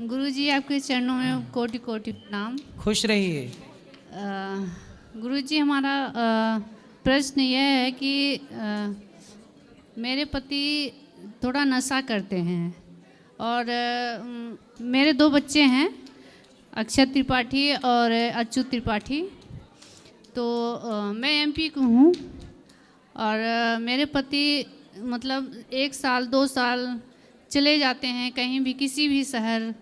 गुरुजी आपके चरणों में कोटि कोटि प्रणाम। खुश रहिए। गुरुजी हमारा प्रश्न यह है कि मेरे पति थोड़ा नशा करते हैं और मेरे दो बच्चे हैं, अक्षत त्रिपाठी और अच्युत त्रिपाठी। तो मैं एमपी को हूँ और मेरे पति मतलब 1 साल 2 साल चले जाते हैं कहीं भी, किसी भी शहर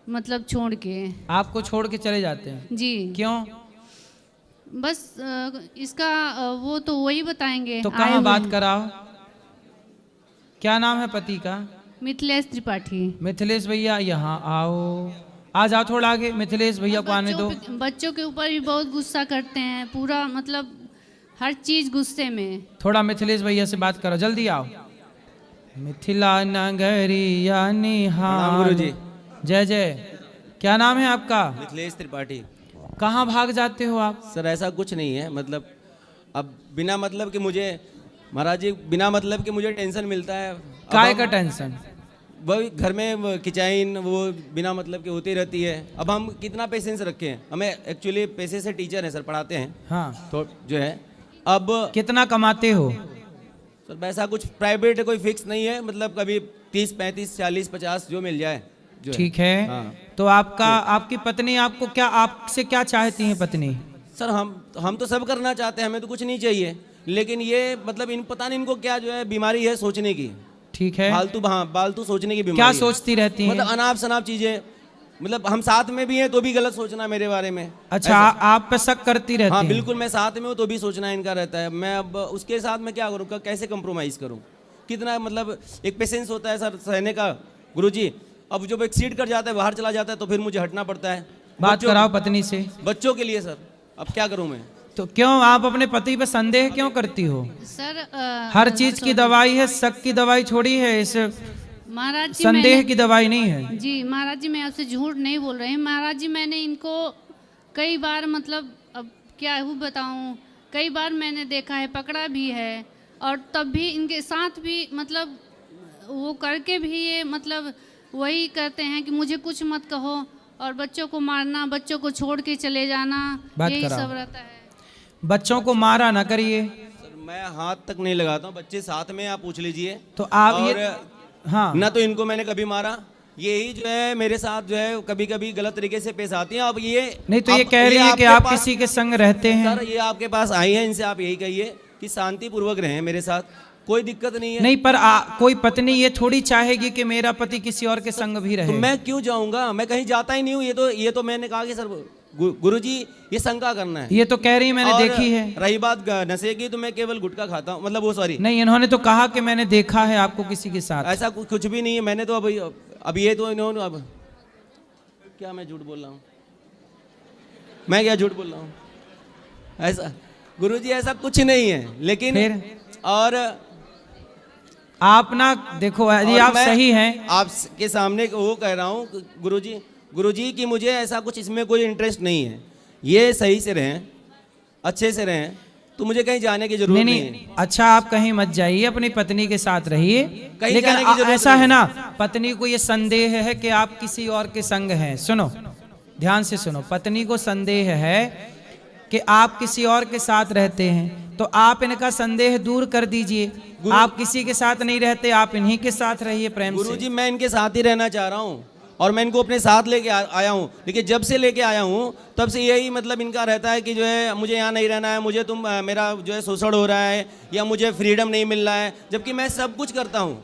मतलब छोड़ के। आपको छोड़ के चले जाते हैं जी। क्यों? बस इसका वो तो वही बताएंगे। तो कहाँ बात कराओ? क्या नाम है पति का? मिथिलेश त्रिपाठी। मिथिलेश भैया यहाँ आओ, आ जाओ थोड़ा आगे। मिथिलेश भैया को आने दो। बच्चों के ऊपर भी बहुत गुस्सा करते हैं, पूरा मतलब हर चीज गुस्से में। थोड़ा मिथिलेश भैया से बात करो, जल्दी आओ। मिथिला नगरिया निहाल। गुरुजी। जय जय। क्या नाम है आपका? मिथिलेश त्रिपाठी। कहाँ भाग जाते हो आप? सर ऐसा कुछ नहीं है, मतलब अब बिना मतलब कि मुझे महाराज जी बिना मतलब कि मुझे टेंशन मिलता है। काय का टेंशन? वही घर में किचाइन वो बिना मतलब की होती रहती है। अब हम कितना पेशेंस रखें? हमें एक्चुअली पैसे से टीचर हैं सर, पढ़ाते हैं। हाँ। तो जो है अब कितना कमाते हो? सर वैसा कुछ प्राइवेट कोई फिक्स नहीं है, मतलब कभी 30 35 40 50 जो मिल जाए। ठीक है। हाँ। तो आपकी पत्नी आपको क्या, आपसे क्या चाहती है पत्नी? सर हम तो सब करना चाहते हैं, हमें तो कुछ नहीं चाहिए, लेकिन ये मतलब पता नहीं इनको क्या जो है बीमारी है सोचने की। ठीक है। फालतू सोचने की बीमारी क्या है। सोचती रहती हैं? मतलब अनाप शनाप चीजें, मतलब हम साथ में भी हैं तो भी गलत सोचना मेरे बारे में। अच्छा, आप पे शक करती रहती हाँ हैं? बिल्कुल, मैं साथ में हूँ तो भी सोचना इनका रहता है। मैं अब उसके साथ में क्या करूँ, कैसे कंप्रोमाइज करूँ? कितना मतलब एक पेशेंस होता है सर सहने का गुरुजी। अब जब एक्सीड कर जाता है, बाहर चला जाता है, तो फिर मुझे हटना पड़ता है। बात कराओ पत्नी से। बच्चों के लिए सर, अब क्या करूँ मैं? तो क्यों आप अपने पति पे संदेह क्यों करती हो? सर हर चीज की दवाई है, शक की दवाई छोड़ी है, इस महाराज जी संदेह की दवाई नहीं है। जी महाराज जी, मैं आपसे झूठ नहीं बोल रही हूँ महाराज जी। मैंने इनको कई बार मतलब अब क्या हूँ बताऊँ, कई बार मैंने देखा है, पकड़ा भी है, और तब भी इनके साथ भी मतलब वो करके भी ये मतलब वही करते हैं कि मुझे कुछ मत कहो, और बच्चों को मारना, बच्चों को छोड़ के चले जाना, यही सब रहता है। बच्चों को मारा ना करिए। सर मैं हाथ तक नहीं लगाता हूँ, बच्चे साथ में आप पूछ लीजिए। तो आप और ये हाँ ना तो इनको मैंने कभी मारा, यही जो है मेरे साथ जो है कभी कभी गलत तरीके से पेश आती हैं। अब ये नहीं तो ये कह रही है कि आप किसी के संग रहते हैं। सर ये आपके पास आई है, इनसे आप यही कहिए कि शांति पूर्वक रहें मेरे साथ, कोई दिक्कत नहीं है। नहीं पर कोई पत्नी ये थोड़ी चाहेगी कि मेरा पति किसी और के संग भी रहे। तो मैं क्यों जाऊंगा? मैं कहीं जाता ही नहीं हूँ। ये तो मैंने कहा कि सर गुरुजी ये शंका करना है। ये तो कह रही है, मैंने देखी है। रही बात नशे की, तो मैं केवल गुटखा खाता हूँ, मतलब वो सॉरी नहीं, इन्होंने तो कहा कि मैंने देखा है आपको किसी के साथ। ऐसा कुछ भी नहीं है। मैंने तो अब ये तो इन्होंने अब क्या मैं झूठ बोल रहा हूँ? मैं क्या झूठ बोल रहा हूँ? ऐसा गुरुजी ऐसा कुछ नहीं है, लेकिन फिर और आप ना देखो, यदि आप सही हैं, आपके सामने वो कह रहा हूँ गुरुजी कि मुझे ऐसा कुछ इसमें कोई इंटरेस्ट नहीं है। ये सही से रहें, अच्छे से रहें, तो मुझे कहीं जाने की जरूरत नहीं है। अच्छा आप कहीं मत जाइए, अपनी पत्नी के साथ रहिए। कहीं लेकिन जाने की जरूरत ऐसा है नहीं। ना, पत्नी को ये संदेह है कि आप किसी और के संग हैं। सुनो, ध्यान से सुनो। पत्नी को संदेह है कि आप किसी और के साथ रहते हैं, तो आप इनका संदेह दूर कर दीजिए। आप किसी के साथ नहीं रहते, आप इन्हीं के साथ रहिए प्रेम से। गुरुजी मैं इनके साथ ही रहना चाह रहा हूँ और मैं इनको अपने साथ लेके आया हूँ, लेकिन जब से लेके आया हूँ तब से यही मतलब इनका रहता है कि जो है मुझे यहाँ नहीं रहना है, मुझे मेरा जो है शोषण हो रहा है, या मुझे फ्रीडम नहीं मिल रहा है, जबकि मैं सब कुछ करता हूँ।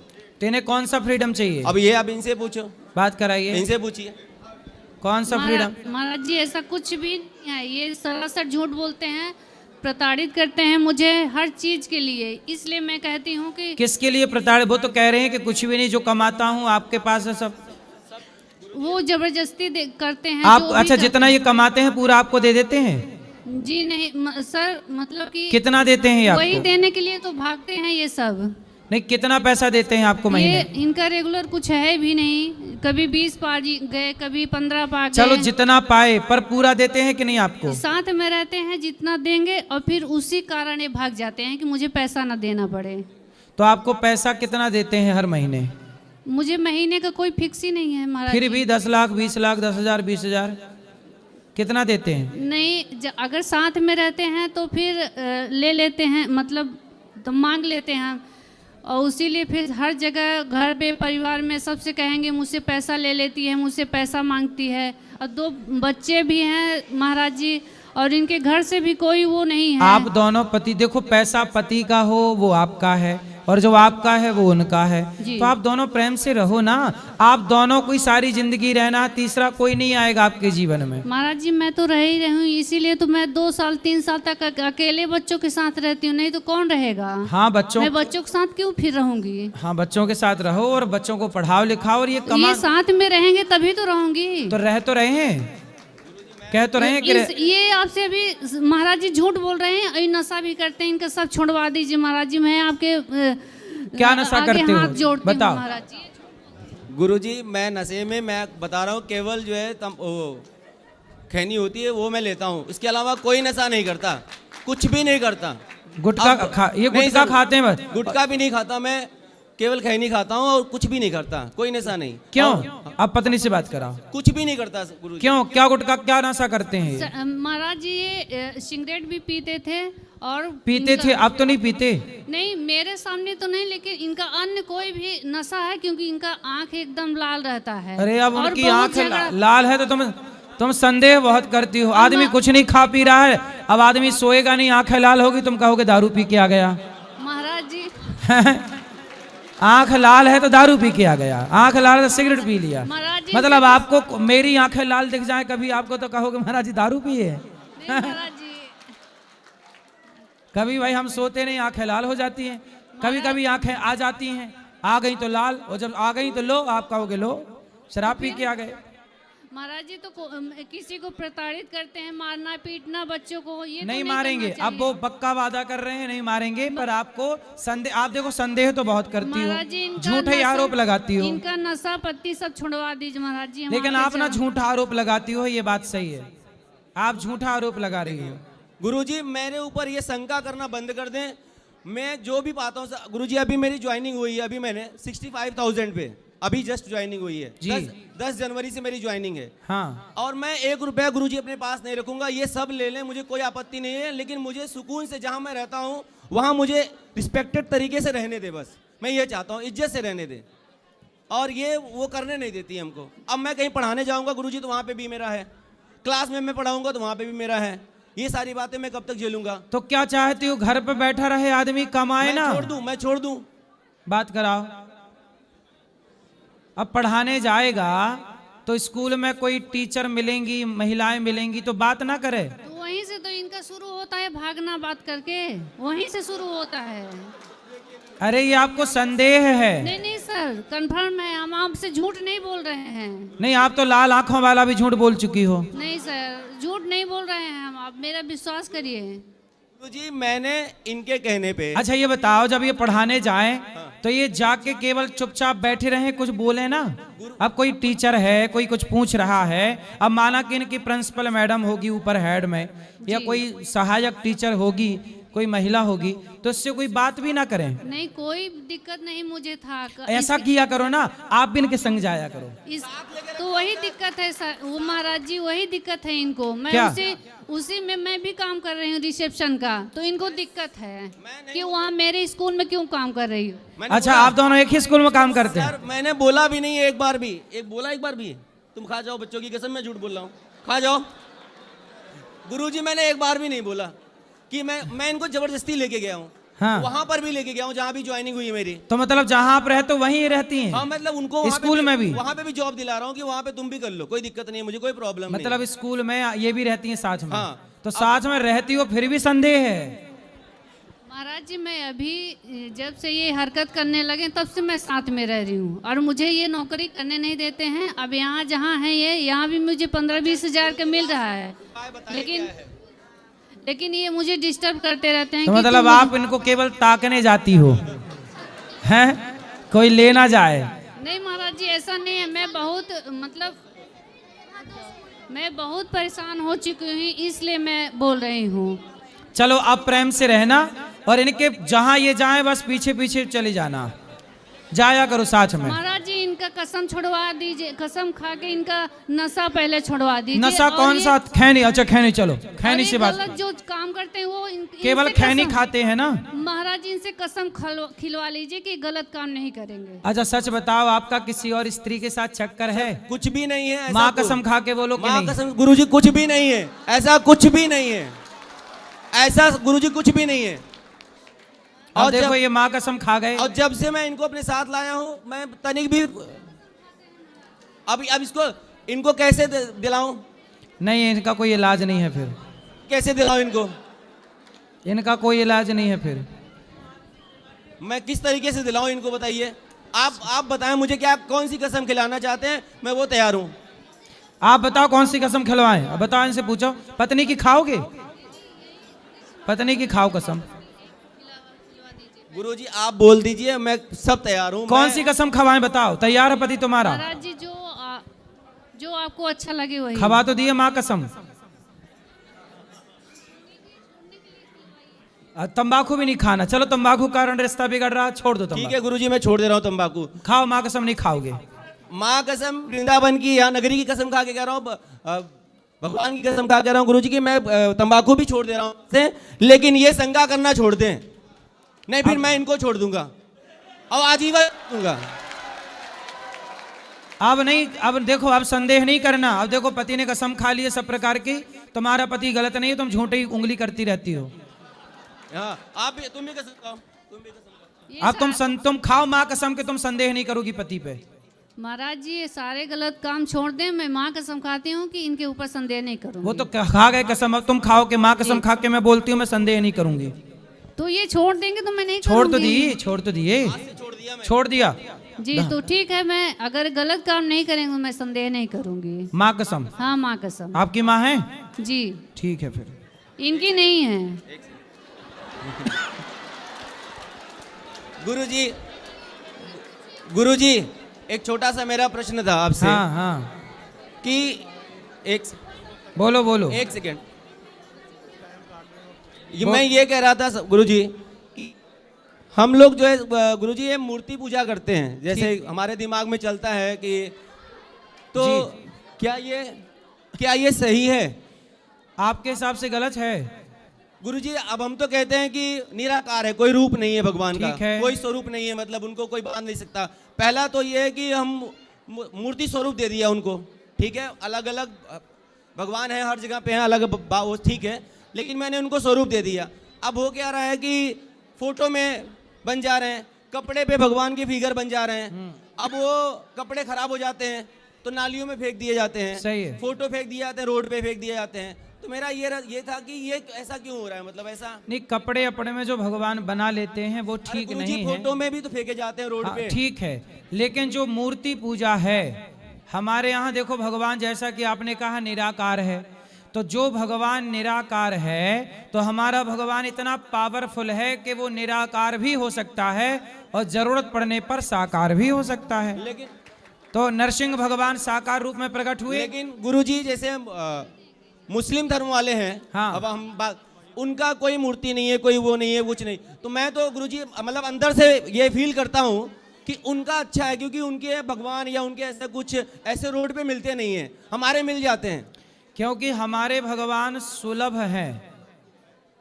तो इन्हें कौन सा फ्रीडम चाहिए? अब ये आप इनसे पूछो, बात कराइए, इनसे पूछिए कौन सा फ्रीडम? महाराज जी ऐसा कुछ भी नहीं है, ये सरासर झूठ बोलते हैं, प्रताड़ित करते हैं मुझे हर चीज के लिए। इसलिए मैं कहती हूँ कि किसके लिए प्रताड़ित? वो तो कह रहे हैं कि कुछ भी नहीं, जो कमाता हूँ आपके पास है सब। वो जबरदस्ती करते हैं। आप जो भी अच्छा जितना ये कमाते हैं पूरा आपको दे देते हैं? जी नहीं सर, मतलब कि कितना देते हैं ये वही आपको? देने के लिए तो भागते हैं ये सब। नहीं, कितना पैसा देते हैं आपको महीने? ये इनका रेगुलर कुछ है भी नहीं, कभी 20 पा गए, कभी 15 पा गए। चलो जितना पाए, पर पूरा देते हैं कि नहीं आपको? साथ में रहते हैं, जितना देंगे, और फिर उसी कारण ये भाग जाते हैं कि मुझे पैसा ना देना पड़े। तो आपको पैसा कितना देते हैं हर महीने? मुझे महीने का कोई फिक्स ही नहीं है महाराज फिर जी। भी 10 लाख 20 लाख 10,000 20,000 कितना देते हैं? नहीं, अगर साथ में रहते हैं तो फिर ले लेते हैं, मतलब तो मांग लेते हैं, और उसीलिए फिर हर जगह घर पे परिवार में सबसे कहेंगे मुझसे पैसा ले लेती है, मुझसे पैसा मांगती है। और 2 बच्चे भी हैं महाराज जी, और इनके घर से भी कोई वो नहीं है। आप दोनों पति, देखो पैसा पति का हो वो आपका है, और जो आपका है वो उनका है, जी। तो आप दोनों प्रेम से रहो ना। आप दोनों को सारी जिंदगी रहना, तीसरा कोई नहीं आएगा आपके जीवन में। महाराज जी मैं तो रह ही रही हूँ, इसीलिए तो मैं 2 साल 3 साल तक अकेले बच्चों के साथ रहती हूँ, नहीं तो कौन रहेगा। हाँ बच्चों, मैं बच्चों के साथ क्यों फिर रहूंगी। हाँ बच्चों के साथ रहो और बच्चों को पढ़ाओ लिखाओ, और ये ये साथ में रहेंगे तभी तो रहूंगी। तो रहे हैं, कह तो रहे हैं कि ये आपसे अभी महाराज जी झूठ बोल रहे हैं, ये नशा भी करते हैं, इनका सब छुड़वा दीजिए महाराज जी। मैं आपके क्या नशा आगे करते हो? हाथ जोड़ती हूँ बताओ। महाराज जी। गुरुजी मैं नशे में, मैं बता रहा हूँ, केवल जो है खैनी होती है वो मैं लेता हूँ, इसके अलावा कोई नशा नहीं करता, कुछ भी नहीं करता। गुटखा ये नहीं गुटखा सर, खाते हैं बस? गुटखा भी नहीं खाता मैं, केवल खैनी खाता हूँ और कुछ भी नहीं करता, कोई नशा नहीं। क्यों? आप पत्नी से बात कराओ। कुछ भी नहीं करता गुरुजी। क्यों? क्या गुटखा क्या नशा करते हैं ये? महाराज जी ये सिगरेट भी पीते थे और पीते थे, अब तो नहीं पीते? नहीं, मेरे सामने तो नहीं, लेकिन इनका अन्य कोई भी नशा है, क्योंकि इनका आंख एकदम लाल रहता है। अरे अब और उनकी बहुत आंख झगड़ा- लाल है तो तुम संदेह बहुत करती हो। आदमी कुछ नहीं खा पी रहा है, अब आदमी सोएगा नहीं, आंखें लाल होगी, तुम कहोगे दारू पी के आ गया। महाराज जी आंख लाल है तो दारू पी के आ गया, आंख लाल है तो सिगरेट पी लिया। महाराज जी मतलब आपको मेरी आंखें लाल दिख जाए कभी आपको तो कहोगे महाराज जी दारू पिए। नहीं, महाराज जी कभी भाई हम सोते नहीं, आंखें लाल हो जाती हैं, कभी कभी आंखें आ जाती हैं, आ गई तो लाल, और जब आ गई तो लो, आप कहोगे लो शराब पी के आ गए। महाराज जी तो किसी को प्रताड़ित करते हैं, मारना पीटना बच्चों को, ये नहीं तो मारेंगे, करना अब वो पक्का वादा कर रहे हैं नहीं मारेंगे, पर आपको संदेह, आप देखो संदेह तो बहुत करती महाराज जी हो, इनका झूठे नशा- आरोप लगाती हो। इनका नशा पत्ती सब छुड़वा दीजिए महाराज जी। हम लेकिन आगे आप ना चल- झूठा आरोप लगाती हो, ये बात सही है, आप झूठा आरोप लगा रही हो। गुरुजी मेरे ऊपर ये शंका करना बंद कर दें, मैं जो भी पाता हूँ गुरुजी, अभी मेरी ज्वाइनिंग हुई है, अभी मैंने 65,000 पे अभी जस्ट ज्वाइनिंग हुई है जी। 10 जनवरी से मेरी ज्वाइनिंग है। हाँ, और मैं 1 रुपया गुरुजी अपने पास नहीं रखूंगा, ये सब ले लें, मुझे कोई आपत्ति नहीं है, लेकिन मुझे सुकून से जहां मैं रहता हूं वहां मुझे रिस्पेक्टेड तरीके से रहने दे, बस मैं ये चाहता हूं, इज्जत से रहने दे। और ये वो करने नहीं देती है हमको। अब मैं कहीं पढ़ाने जाऊंगा गुरुजी तो वहां पे भी मेरा है, क्लास में मैं पढ़ाऊंगा तो वहां पे भी मेरा है, ये सारी बातें मैं कब तक झेलूंगा। तो क्या चाहती हो, घर पे बैठा रहे आदमी, कमाए ना? मैं छोड़ दूं। बात कराओ। अब पढ़ाने जाएगा तो स्कूल में कोई टीचर मिलेंगी, महिलाएं मिलेंगी, तो बात ना करे? तो वहीं से तो इनका शुरू होता है भागना, बात करके वहीं से शुरू होता है। अरे ये आपको संदेह है? नहीं नहीं सर, कंफर्म है, हम आपसे झूठ नहीं बोल रहे हैं। नहीं, आप तो लाल आंखों वाला भी झूठ बोल चुकी हो। नहीं सर, झूठ नहीं बोल रहे हैं हम, आप मेरा विश्वास करिए। गुरुजी मैंने इनके कहने पे, अच्छा ये बताओ, जब ये पढ़ाने जाएं तो ये जाके केवल चुपचाप बैठे रहे, कुछ बोले ना? अब कोई टीचर है, कोई कुछ पूछ रहा है, अब माना कि इनकी प्रिंसिपल मैडम होगी ऊपर हेड में, या कोई सहायक टीचर होगी, कोई महिला होगी, तो इससे कोई बात भी ना करें? नहीं, कोई दिक्कत नहीं मुझे था। ऐसा किया करो ना, आप भी इनके संग जाया करो। इस तो वही दिक्कत है सर, वो महाराज जी वही दिक्कत है इनको। मैं क्या? उसी में मैं भी काम कर रही हूँ रिसेप्शन का, तो इनको दिक्कत है कि वहाँ मेरे स्कूल में क्यों काम कर रही हूँ। अच्छा, आप दोनों एक ही स्कूल में काम करते हैं? सर मैंने बोला भी नहीं एक बार भी, एक बार भी तुम खा जाओ, बच्चों की कसम मैं झूठ बोल रहा हूँ, खा जाओ। गुरुजी मैंने एक बार भी नहीं बोला कि मैं इनको जबरदस्ती लेके गया हूँ। हाँ। वहां पर भी लेके गया हूँ जहाँ भी ज्वाइनिंग हुई है मेरी। तो मतलब जहाँ आप रहते हो वहीं रहती हैं? हाँ, मतलब उनको वहाँ पे स्कूल में भी? वहाँ पे भी जॉब दिला रहा हूँ कि वहाँ पे तुम भी कर लो, कोई दिक्कत नहीं है, मुझे कोई प्रॉब्लम नहीं। मतलब स्कूल में ये भी रहती हैं साथ में? हाँ। तो साथ में रहती हो फिर भी संदेह है? महाराज जी मैं अभी जब से ये हरकत करने लगे तब से मैं साथ में रह रही हूँ, और मुझे ये नौकरी करने नहीं देते हैं। अब यहाँ जहाँ है ये, यहाँ भी मुझे 15-20 हज़ार का मिल रहा है, लेकिन ये मुझे डिस्टर्ब करते रहते हैं। तो कि मतलब तुम- आप इनको केवल ताकने जाती हो, हैं? कोई ले ना जाए? नहीं महाराज जी ऐसा नहीं है, मैं बहुत परेशान हो चुकी हूँ, इसलिए मैं बोल रही हूँ। चलो अब प्रेम से रहना, और इनके जहाँ ये जाए बस पीछे पीछे चले जाना, जाया करो साथ में। महाराज जी कसम छुड़वा दीजिए, कसम खा के इनका नशा पहले छुड़वा दीजिए। नशा और कौन ये- सा? खैनी? अच्छा खैनी, चलो और खैनी ये से बात। गलत जो काम करते हैं वो केवल इनसे खैनी कसम- खाते हैं ना? महाराज जी इनसे कसम खिलवा लीजिए कि गलत काम नहीं करेंगे। अच्छा सच बताओ, आपका किसी और स्त्री के साथ चक्कर है? कुछ भी नहीं है ऐसा माँ कुछ। कसम खा के बोलो कि माँ नहीं? कसम गुरुजी कुछ भी नहीं है, ऐसा कुछ भी नहीं है, ऐसा गुरुजी कुछ भी नहीं है। और और देखो जब, ये माँ कसम खा गए। और जब से मैं इनको अपने साथ लाया हूँ, मैं तनिक भी अब इसको इनको कैसे दिलाऊं? नहीं, इनका कोई इलाज नहीं है फिर। कैसे दिलाऊं इनको? इनका कोई इलाज नहीं है फिर। मैं किस तरीके से दिलाऊं इनको, बताइए आप बताएं मुझे, क्या कौन सी कसम खिलाना चाहते हैं, मैं वो तैयार हूं। आप बताओ कौन सी कसम खिलवाएं? अब बताओ, इनसे पूछो। पत्नी की खाओगे? पत्नी की खाओ कसम। गुरुजी आप बोल दीजिए, मैं सब तैयार हूं। कौन सी कसम खवाएं बताओ? तैयार है पति तुम्हारा? महाराज जी जो आपको अच्छा लगे वही। खवा तो दिए माँ कसम। तंबाकू भी नहीं खाना। चलो तंबाकू का कारण रिश्ता बिगड़ रहा, छोड़ दो ठीक तंबाकू। है गुरुजी, मैं छोड़ दे रहा हूं तंबाकू। खाओ माँ कसम, नहीं खाओगे? माँ कसम वृंदावन की या नगरी की कसम खा के कह रहा हूँ, भगवान की कसम खा के कह रहा हूँ गुरुजी की, मैं तंबाकू भी छोड़ दे रहा हूँ, लेकिन ये संगा करना छोड़ दें, नहीं फिर मैं इनको छोड़ दूंगा और आजीवन दूंगा। अब नहीं, अब देखो, अब संदेह नहीं करना। अब देखो पति ने कसम खा ली है सब प्रकार की, तुम्हारा पति गलत नहीं है, तुम झूठी उंगली करती रहती हो। हाँ तुम भी कसम खाओ, तुम भी कसम खाओ। ये अब तुम खाओ माँ कसम के, तुम संदेह नहीं करोगी पति पे। महाराज जी ये सारे गलत काम छोड़ दें, मैं माँ कसम खाती हूँ कि इनके ऊपर संदेह नहीं करूँगी। वो तो खा गए कसम, अब तुम खाओ कि माँ कसम खा के मैं बोलती हूँ मैं संदेह नहीं करूंगी। तो ये छोड़ देंगे तो मैं नहीं छोड़ तो करूँगी। दिए, छोड़ तो दिए, छोड़ दिया मैं। छोड़ दिया। जी तो ठीक है, मैं अगर गलत काम नहीं करेंगे मैं संदेह नहीं करूँगी। माँ कसम? हाँ माँ कसम। आपकी माँ है? जी ठीक है फिर। इनकी नहीं है। गुरुजी एक छोटा सा मेरा प्रश्न था आपसे। हाँ हाँ कि बोलो बोलो। एक सेकेंड, मैं ये कह रहा था गुरुजी कि हम लोग जो है गुरुजी ये मूर्ति पूजा करते हैं, जैसे हमारे दिमाग में चलता है कि, तो क्या ये सही है? आपके हिसाब से गलत है? गुरुजी अब हम तो कहते हैं कि निराकार है, कोई रूप नहीं है भगवान का, ठीक है। कोई स्वरूप नहीं है, मतलब उनको कोई बांध नहीं सकता। पहला तो ये है कि हम मूर्ति स्वरूप दे दिया उनको, ठीक है, अलग अलग भगवान है, हर जगह पे हैं अलग, वो ठीक है, लेकिन मैंने उनको स्वरूप दे दिया। अब हो क्या रहा है कि फोटो में बन जा रहे हैं, कपड़े पे भगवान के फिगर बन जा रहे हैं। अब वो कपड़े खराब हो जाते हैं तो नालियों में फेंक दिए जाते हैं, सही है। फोटो फेंक दिए जाते हैं, रोड पे फेंक दिए जाते हैं। तो मेरा ये था कि ये ऐसा क्यों हो रहा है, मतलब ऐसा नहीं, कपड़े अपने में जो भगवान बना लेते हैं वो ठीक गुरुजी नहीं है। फोटो में भी तो फेंके जाते हैं रोड हाँ, पे। ठीक है, लेकिन जो मूर्ति पूजा है हमारे यहाँ, देखो भगवान जैसा कि आपने कहा निराकार है, तो जो भगवान निराकार है तो हमारा भगवान इतना पावरफुल है कि वो निराकार भी हो सकता है और जरूरत पड़ने पर साकार भी हो सकता है। लेकिन तो नरसिंह भगवान साकार रूप में प्रकट हुए। लेकिन गुरुजी जैसे मुस्लिम धर्म वाले हैं, हाँ। अब हम बात, उनका कोई मूर्ति नहीं है, कोई वो नहीं है, कुछ नहीं। तो मैं तो गुरुजी मतलब अंदर से ये फील करता हूँ कि उनका अच्छा है, क्योंकि उनके भगवान या उनके ऐसे कुछ ऐसे रोड पे मिलते नहीं हैं, हमारे मिल जाते हैं। क्योंकि हमारे भगवान सुलभ हैं,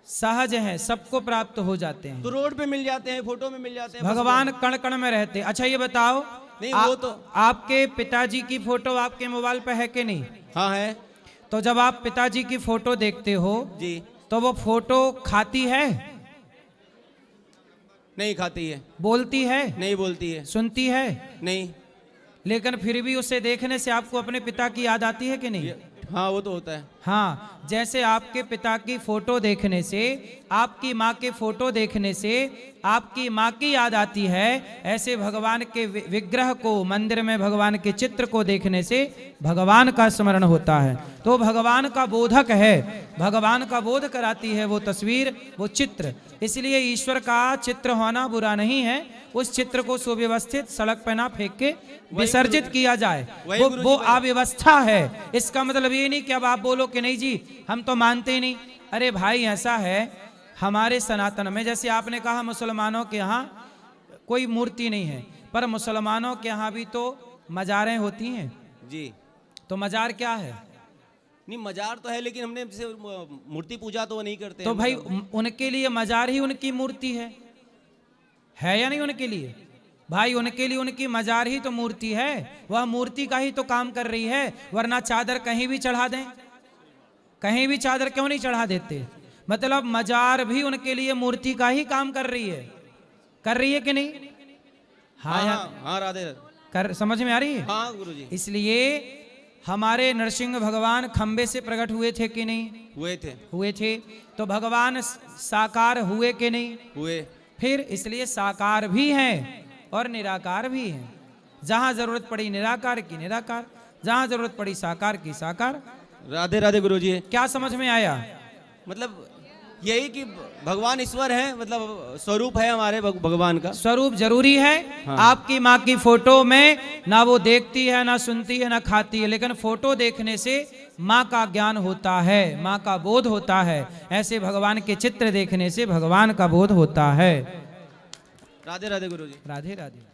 सहज हैं, सबको प्राप्त हो जाते हैं। तो रोड पे मिल जाते हैं, फोटो में मिल जाते हैं, भगवान कण कण में रहते हैं। अच्छा ये बताओ, नहीं, वो तो आपके पिताजी की फोटो आपके मोबाइल पे है कि नहीं? हाँ है तो जब आप पिताजी की फोटो देखते हो जी। तो वो फोटो खाती है? नहीं खाती है। बोलती है? नहीं बोलती है। सुनती है? नहीं। लेकिन फिर भी उसे देखने से आपको अपने पिता की याद आती है कि नहीं? हाँ वो तो होता है। हाँ, जैसे आपके पिता की फोटो देखने से, आपकी माँ के फोटो देखने से आपकी माँ की याद आती है, ऐसे भगवान के विग्रह को, मंदिर में भगवान के चित्र को देखने से भगवान का स्मरण होता है। तो भगवान का बोधक है, भगवान का बोध कराती है वो तस्वीर, वो चित्र। इसलिए ईश्वर का चित्र होना बुरा नहीं है, उस चित्र को सुव्यवस्थित सड़क पर ना फेंक के विसर्जित किया जाए, वो अव्यवस्था है। इसका मतलब ये नहीं कि अब आप बोलो कि नहीं जी हम तो मानते ही नहीं। अरे भाई ऐसा है, हमारे सनातन में, जैसे आपने कहा मुसलमानों के यहाँ कोई मूर्ति नहीं है, पर मुसलमानों के यहाँ भी तो मजारें होती हैं, जी। तो मजार क्या है? नहीं मजार तो है, लेकिन हमने जैसे मूर्ति पूजा तो नहीं करते तो हैं, भाई मतलब। उनके लिए मजार ही उनकी मूर्ति है या नहीं? उनके लिए भाई, उनके लिए उनकी मजार ही तो मूर्ति है, वह मूर्ति का ही तो काम कर रही है, वरना चादर कहीं भी चढ़ा दें, कहीं भी चादर क्यों नहीं चढ़ा देते? मतलब मजार भी उनके लिए मूर्ति का ही काम कर रही है कि नहीं? हाँ यार, हाँ राधे। कर समझ में आ रही है? हाँ गुरुजी। इसलिए हमारे नरसिंह भगवान खंबे से प्रकट हुए थे कि नहीं? हुए थे। तो भगवान साकार हुए कि नहीं? हुए। फिर इसलिए साकार भी हैं और निराकार भी हैं। जहां जरूरत पड़ी निराकार की निराकार, जहां जरूरत पड़ी साकार की साकार। राधे राधे गुरुजी। क्या समझ में आया? मतलब यही कि भगवान ईश्वर है, मतलब स्वरूप है हमारे भगवान का। स्वरूप जरूरी है। हाँ। आपकी माँ की फोटो में ना वो देखती है, ना सुनती है, ना खाती है, लेकिन फोटो देखने से माँ का ज्ञान होता है, माँ का बोध होता है। ऐसे भगवान के चित्र देखने से भगवान का बोध होता है। राधे राधे गुरुजी। राधे राधे।